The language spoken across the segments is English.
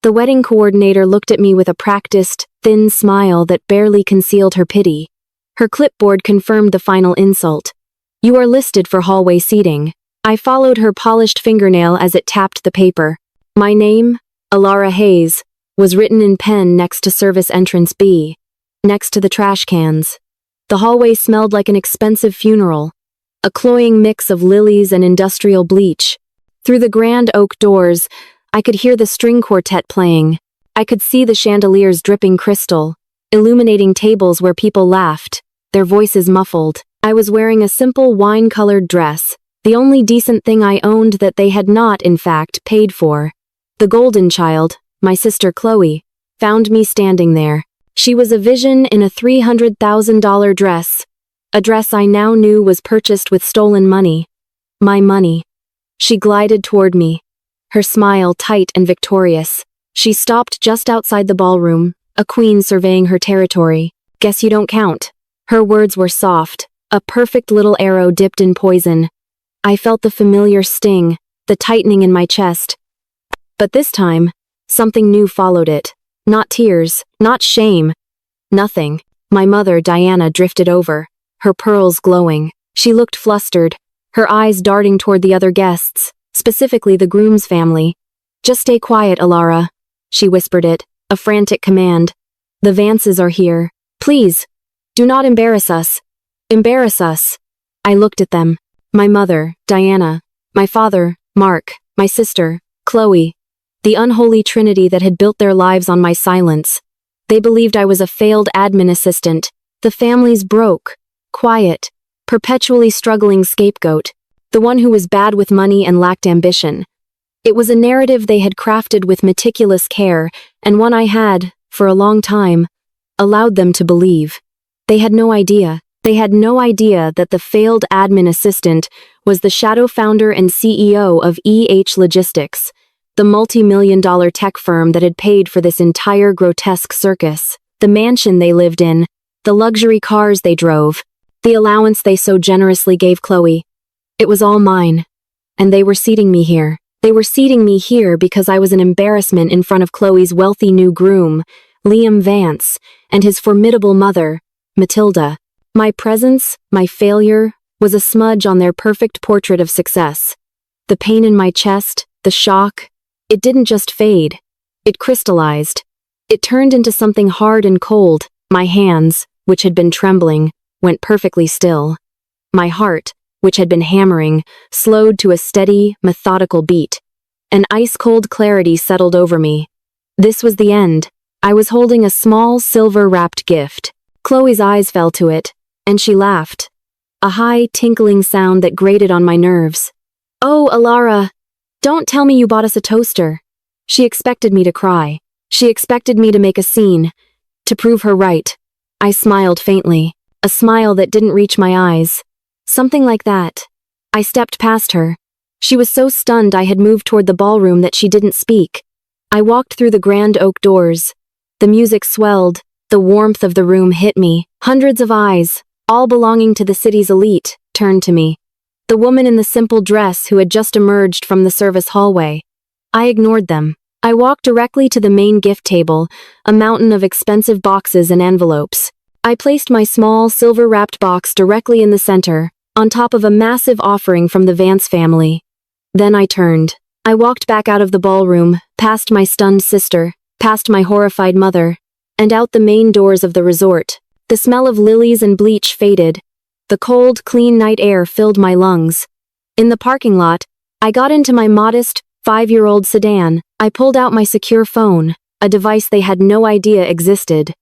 The wedding coordinator looked at me with a practiced, thin smile that barely concealed her pity. Her clipboard confirmed the final insult. "You are listed for hallway seating." I followed her polished fingernail as it tapped the paper. My name, Alara Hayes, was written in pen next to service entrance B, next to the trash cans. The hallway smelled like an expensive funeral, a cloying mix of lilies and industrial bleach. Through the grand oak doors, I could hear the string quartet playing. I could see the chandeliers dripping crystal, illuminating tables where people laughed, their voices muffled. I was wearing a simple wine-colored dress, the only decent thing I owned that they had not, in fact, paid for. The golden child, my sister Chloe, found me standing there. She was a vision in a $300,000 dress, a dress I now knew was purchased with stolen money. My money. She glided toward me, her smile tight and victorious. She stopped just outside the ballroom, a queen surveying her territory. "Guess you don't count." Her words were soft, a perfect little arrow dipped in poison. I felt the familiar sting, the tightening in my chest. But this time, something new followed it. Not tears, not shame. Nothing. My mother, Diana, drifted over, her pearls glowing. She looked flustered, her eyes darting toward the other guests, specifically the groom's family. "Just stay quiet, Alara," she whispered it, a frantic command. "The Vances are here. Please, do not embarrass us. Embarrass us." I looked at them. My mother, Diana. My father, Mark. My sister, Chloe. The unholy trinity that had built their lives on my silence. They believed I was a failed admin assistant, the family's broke, quiet, perpetually struggling scapegoat, the one who was bad with money and lacked ambition. It was a narrative they had crafted with meticulous care, and one I had, for a long time, allowed them to believe. They had no idea that the failed admin assistant was the shadow founder and CEO of E.H. Logistics, the multi-million-dollar tech firm that had paid for this entire grotesque circus, the mansion they lived in, the luxury cars they drove, the allowance they so generously gave Chloe. It was all mine. And they were seating me here. They were seating me here because I was an embarrassment in front of Chloe's wealthy new groom, Liam Vance, and his formidable mother, Matilda. My presence, my failure, was a smudge on their perfect portrait of success. The pain in my chest, the shock, it didn't just fade. It crystallized. It turned into something hard and cold. My hands, which had been trembling, went perfectly still. My heart, which had been hammering, slowed to a steady, methodical beat. An ice-cold clarity settled over me. This was the end. I was holding a small, silver-wrapped gift. Chloe's eyes fell to it, and she laughed. A high, tinkling sound that grated on my nerves. "Oh, Alara, don't tell me you bought us a toaster." She expected me to cry. She expected me to make a scene, to prove her right. I smiled faintly, a smile that didn't reach my eyes. Something like that. I stepped past her. She was so stunned I had moved toward the ballroom that she didn't speak. I walked through the grand oak doors. The music swelled, the warmth of the room hit me. Hundreds of eyes, all belonging to the city's elite, turned to me. The woman in the simple dress who had just emerged from the service hallway. I ignored them. I walked directly to the main gift table, a mountain of expensive boxes and envelopes. I placed my small, silver-wrapped box directly in the center, on top of a massive offering from the Vance family. Then I turned. I walked back out of the ballroom, past my stunned sister, past my horrified mother, and out the main doors of the resort. The smell of lilies and bleach faded. The cold, clean night air filled my lungs. In the parking lot, I got into my modest, 5-year-old sedan. I pulled out my secure phone, a device they had no idea existed.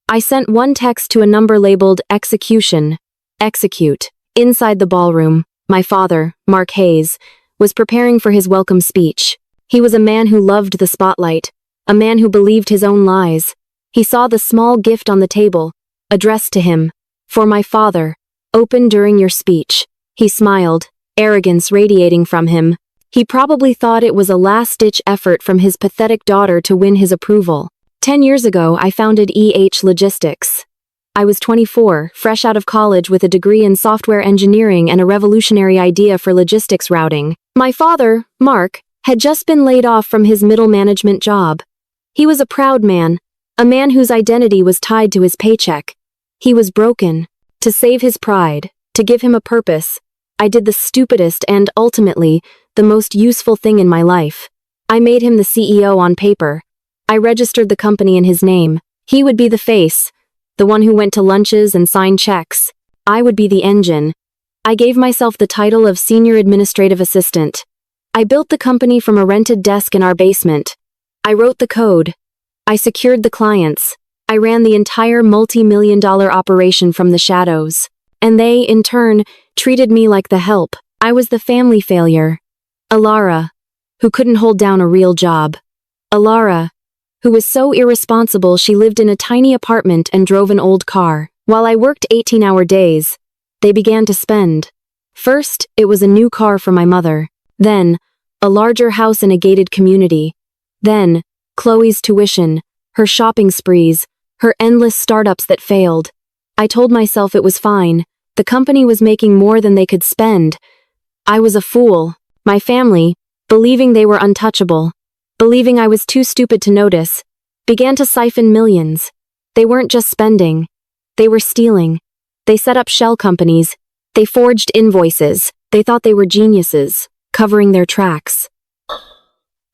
I sent one text to a number labeled Execution. Execute. Inside the ballroom, my father, Mark Hayes, was preparing for his welcome speech. He was a man who loved the spotlight, a man who believed his own lies. He saw the small gift on the table, addressed to him. "For my father. Open during your speech." He smiled, arrogance radiating from him. He probably thought it was a last-ditch effort from his pathetic daughter to win his approval. 10 years ago, I founded E.H. Logistics. I was 24, fresh out of college with a degree in software engineering and a revolutionary idea for logistics routing. My father, Mark, had just been laid off from his middle management job. He was a proud man, a man whose identity was tied to his paycheck. He was broken. To save his pride, to give him a purpose, I did the stupidest and, ultimately, the most useful thing in my life. I made him the CEO on paper. I registered the company in his name. He would be the face, the one who went to lunches and signed checks. I would be the engine. I gave myself the title of Senior Administrative Assistant. I built the company from a rented desk in our basement. I wrote the code. I secured the clients. I ran the entire multi-million-dollar operation from the shadows. And they, in turn, treated me like the help. I was the family failure. Alara, who couldn't hold down a real job. Alara, who was so irresponsible she lived in a tiny apartment and drove an old car. While I worked 18-hour days, they began to spend. First, it was a new car for my mother. Then, a larger house in a gated community. Then, Chloe's tuition, her shopping sprees, her endless startups that failed. I told myself it was fine. The company was making more than they could spend. I was a fool. My family, believing they were untouchable, believing I was too stupid to notice, began to siphon millions. They weren't just spending. They were stealing. They set up shell companies. They forged invoices. They thought they were geniuses, covering their tracks.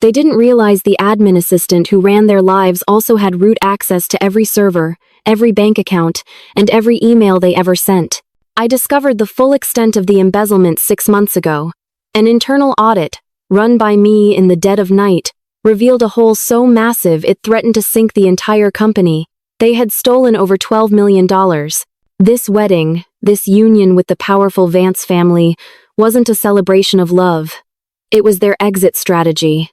They didn't realize the admin assistant who ran their lives also had root access to every server, every bank account, and every email they ever sent. I discovered the full extent of the embezzlement 6 months ago. An internal audit, run by me in the dead of night, revealed a hole so massive it threatened to sink the entire company. They had stolen over $12 million. This wedding, this union with the powerful Vance family, wasn't a celebration of love. It was their exit strategy.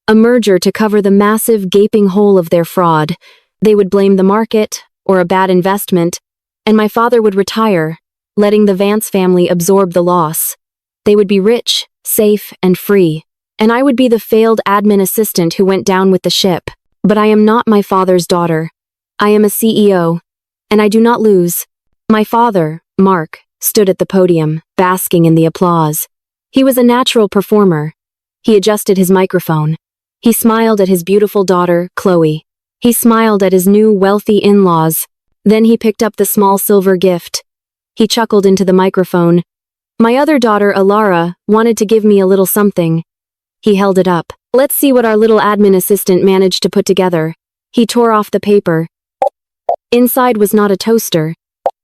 A merger to cover the massive gaping hole of their fraud. They would blame the market, or a bad investment, and my father would retire, letting the Vance family absorb the loss. They would be rich, safe, and free, and I would be the failed admin assistant who went down with the ship. But I am not my father's daughter. I am a CEO, and I do not lose. My father, Mark, stood at the podium, basking in the applause. He was a natural performer. He adjusted his microphone. He smiled at his beautiful daughter, Chloe. He smiled at his new, wealthy in-laws. Then he picked up the small silver gift. He chuckled into the microphone. My other daughter, Alara, wanted to give me a little something. He held it up. Let's see what our little admin assistant managed to put together. He tore off the paper. Inside was not a toaster.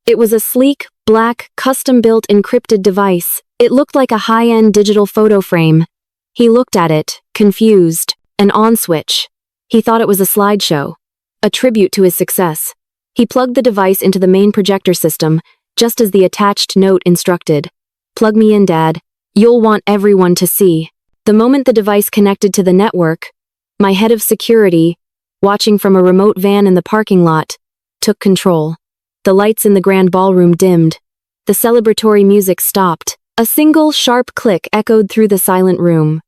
It was a sleek, black, custom-built encrypted device. It looked like a high-end digital photo frame. He looked at it, confused. An on switch. He thought it was a slideshow. A tribute to his success. He plugged the device into the main projector system, just as the attached note instructed. Plug me in, Dad. You'll want everyone to see. The moment the device connected to the network, my head of security, watching from a remote van in the parking lot, took control. The lights in the grand ballroom dimmed. The celebratory music stopped. A single, sharp click echoed through the silent room.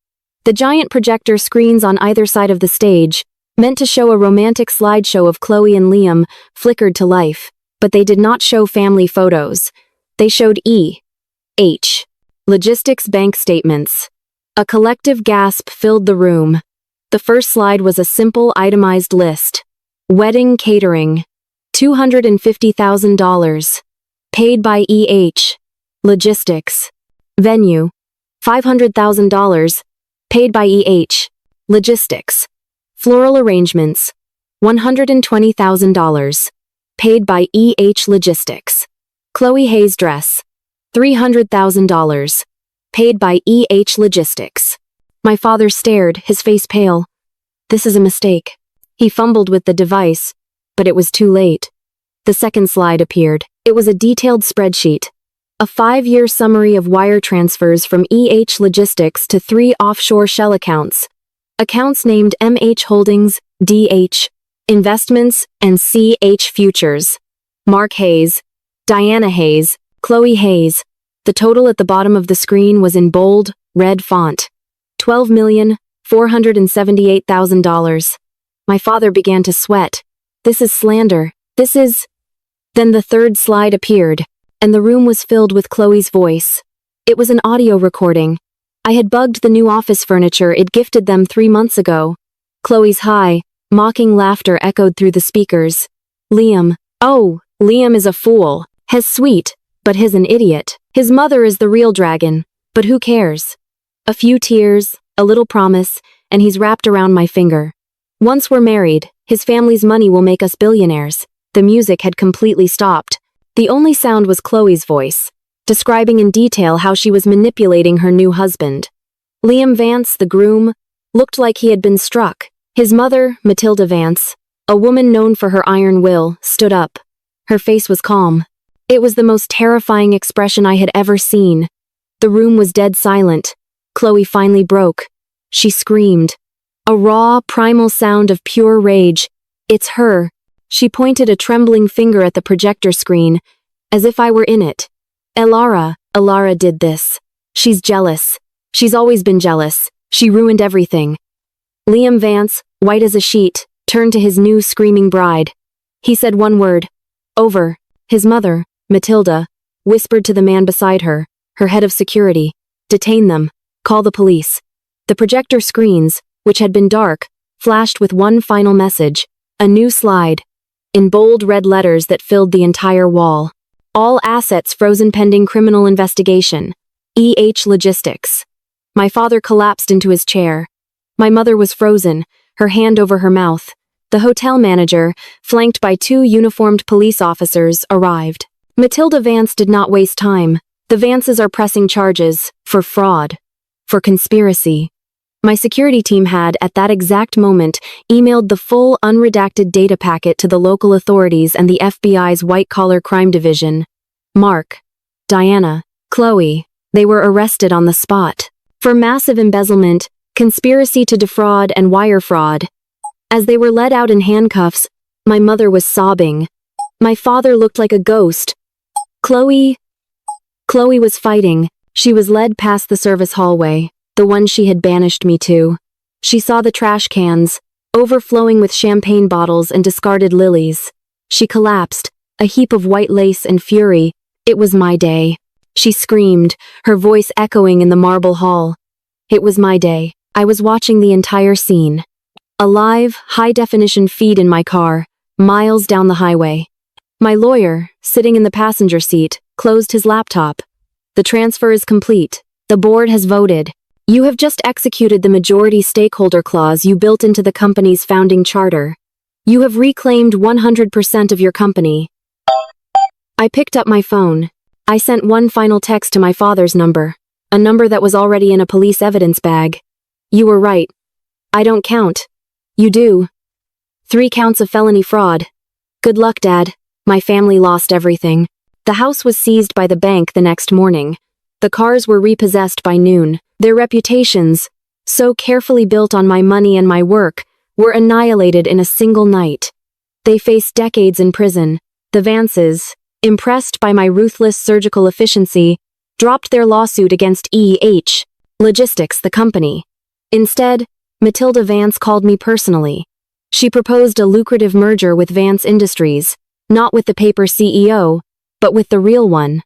The giant projector screens on either side of the stage, meant to show a romantic slideshow of Chloe and Liam, flickered to life. But they did not show family photos. They showed E.H. Logistics bank statements. A collective gasp filled the room. The first slide was a simple itemized list. Wedding catering. $250,000. Paid by E.H. Logistics. Venue. $500,000. Paid by E.H. Logistics. Floral arrangements. $120,000. Paid by E.H. Logistics. Chloe Hayes dress. $300,000. Paid by E.H. Logistics. My father stared, his face pale. This is a mistake. He fumbled with the device, but it was too late. The second slide appeared. It was a detailed spreadsheet. A 5-year summary of wire transfers from E.H. Logistics to 3 offshore shell accounts. Accounts named M.H. Holdings, D.H. Investments, and C.H. Futures. Mark Hayes, Diana Hayes, Chloe Hayes. The total at the bottom of the screen was in bold, red font. $12,478,000. My father began to sweat. This is slander. This is... Then the third slide appeared, and the room was filled with Chloe's voice. It was an audio recording. I had bugged the new office furniture it gifted them 3 months ago. Chloe's high, Mocking laughter echoed through the speakers. Liam. Oh, Liam is a fool. He's sweet, but he's an idiot. His mother is the real dragon, but who cares? A few tears, a little promise, and he's wrapped around my finger. Once we're married, his family's money will make us billionaires. The music had completely stopped. The only sound was Chloe's voice, describing in detail how she was manipulating her new husband. Liam Vance, the groom, looked like he had been struck. His mother, Matilda Vance, a woman known for her iron will, stood up. Her face was calm. It was the most terrifying expression I had ever seen. The room was dead silent. Chloe finally broke. She screamed. A raw, primal sound of pure rage. It's her. She pointed a trembling finger at the projector screen, as if I were in it. Elara did this. She's jealous. She's always been jealous. She ruined everything. Liam Vance, white as a sheet, turned to his new screaming bride. He said one word. Over. His mother, Matilda, whispered to the man beside her, her head of security. Detain them. Call the police. The projector screens, which had been dark, flashed with one final message. A new slide. In bold red letters that filled the entire wall. All assets frozen pending criminal investigation. E.H. Logistics. My father collapsed into his chair. My mother was frozen, her hand over her mouth. The hotel manager, flanked by 2 uniformed police officers, arrived. Matilda Vance did not waste time. The Vances are pressing charges for fraud, for conspiracy. My security team had, at that exact moment, emailed the full unredacted data packet to the local authorities and the FBI's white-collar crime division. Mark, Diana, Chloe, they were arrested on the spot. For massive embezzlement, conspiracy to defraud and wire fraud. As they were led out in handcuffs, my mother was sobbing. My father looked like a ghost. Chloe was fighting. She was led past the service hallway, the one she had banished me to. She saw the trash cans, overflowing with champagne bottles and discarded lilies. She collapsed, a heap of white lace and fury. It was my day. She screamed, her voice echoing in the marble hall. It was my day. I was watching the entire scene. A live, high-definition feed in my car, miles down the highway. My lawyer, sitting in the passenger seat, closed his laptop. The transfer is complete. The board has voted. You have just executed the majority stakeholder clause you built into the company's founding charter. You have reclaimed 100% of your company. I picked up my phone. I sent one final text to my father's number, a number that was already in a police evidence bag. You were right. I don't count. You do. 3 counts of felony fraud. Good luck, Dad. My family lost everything. The house was seized by the bank the next morning. The cars were repossessed by noon. Their reputations, so carefully built on my money and my work, were annihilated in a single night. They faced decades in prison. The Vances, impressed by my ruthless surgical efficiency, dropped their lawsuit against E.H. Logistics, the company. Instead, Matilda Vance called me personally. She proposed a lucrative merger with Vance Industries, not with the paper CEO, but with the real one.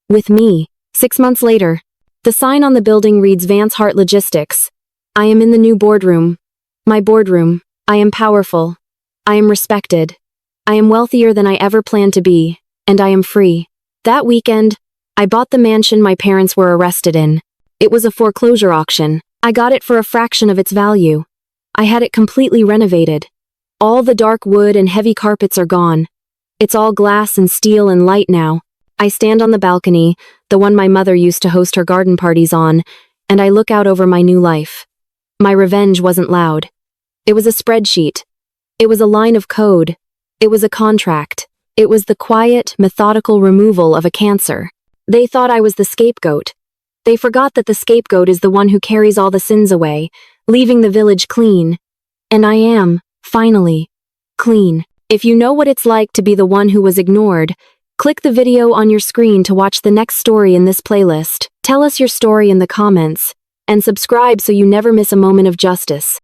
With me. 6 months later, the sign on the building reads Vance Hart Logistics. I am in the new boardroom. My boardroom. I am powerful. I am respected. I am wealthier than I ever planned to be, and I am free. That weekend, I bought the mansion my parents were arrested in. It was a foreclosure auction. I got it for a fraction of its value. I had it completely renovated. All the dark wood and heavy carpets are gone. It's all glass and steel and light now. I stand on the balcony, the one my mother used to host her garden parties on, and I look out over my new life. My revenge wasn't loud. It was a spreadsheet. It was a line of code. It was a contract. It was the quiet, methodical removal of a cancer. They thought I was the scapegoat. They forgot that the scapegoat is the one who carries all the sins away, leaving the village clean. And I am, finally, clean. If you know what it's like to be the one who was ignored, click the video on your screen to watch the next story in this playlist. Tell us your story in the comments, and subscribe so you never miss a moment of justice.